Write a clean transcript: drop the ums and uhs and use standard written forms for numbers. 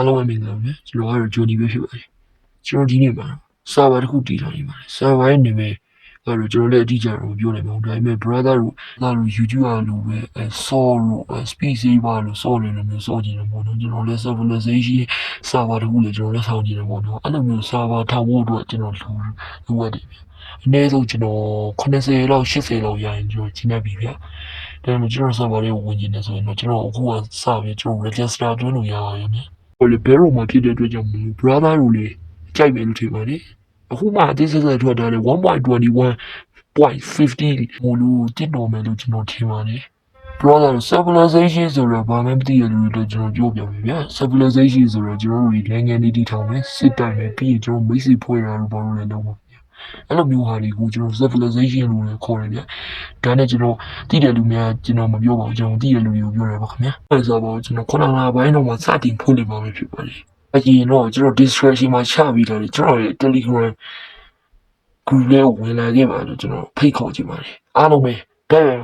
အားလုံးပဲမင်္ဂလာပါပဲကျွန်တော်ကတော့ဂျိုနီပဲဖြစ်ပါတယ်ကျွန်တော်ဒီနေ့မှာဆာဗာတစ်ခုတည်ထားနေပါတယ်ဆာဗာရဲ့နာမည်ကတော့ကျွန်တော်လည်းအတိအကျတော့ပြောနိုင်မှာမဟုတ်ဒါပေမဲ့ brother တို့ YouTube ကလို့ပဲဆောလို့ speed saver လို့ဆောနေတယ်မျိုးဆောကြည့်တယ်ပေါ့နော်ကျွန်တော်လည်း civilization ဆာဗာတစ်ခုလည်းကျွန်တော်လည်းဆောင်းကြည့်တယ်ပေါ့နော်အဲ့လိုမျိုးဆာဗာထားဖို့အတွက်ကျွန်တော်လိုအပ်တယ်ဗျအနည်းဆုံးကျွန်တော်80လောက်80လောက်ရရင်ကျွန်တော်ကျင်းနေပြီဗျဒါပေမဲ့ကျွန်တော်ဆာဗာလေးကိုဝင်ကျင်နေဆိုရင်တော့ကျွန်တော်အခုကစပြီးကျွန်တော် register တွင်းလို့ရပါရဲ့ဟိုလေဘဲရိုမှာဖြစ်တဲ့အတွက်ကြောင့်မလို့ brother တို့လေကြိုက်မယ်လို့ထင်ပါတယ်အခုမှအသေးစိတ်ထွက်ထားတယ် 1.21.50 ဟိုလိုတက်တော်မယ်လို့ကျွန်တော်ထင်ပါတယ် brother civilization ဆိုတော့ဘာမှမသိရလို့တော့ကျွန်တော်ပြောပြမယ်ဗျာ civilization ဆိုတော့ကျွန်တော်တို့နိုင်ငံလေးတည်ထောင်မယ်စစ်တိုင်မယ်ပြီးရင်ကျွန်တော်မိတ်ဆွေဖွဲ့တာတို့ဘာလို့လဲတော့အဲ့လိုမျိုးဟာတွေကိုကျွန်တော် civilization လို့လည်းခေါ်တယ်ဗျဒါနဲ့ကျွန်တော်တည်တဲ့လူများကျွန်တော်မပြောပါဘူးကျွန်တော်တည်တဲ့လူတွေကိုပြောရပါခင်ဗျာအဲ့ဆိုတော့ကျွန်တော်ခုနကပိုင်းတော့မှစတင်ဖွင့်နေပါမယ်ဖြစ်ပါတယ်အရင်တော့ကျွန်တော် description မှာချပြီးတော့ကျွန်တော်ရဲ့ Telegram group လေးကိုဝင်လာခဲ့ပါလို့ကျွန်တော်ဖိတ်ခေါ်ချင်ပါတယ်အားလုံးပဲဘယ်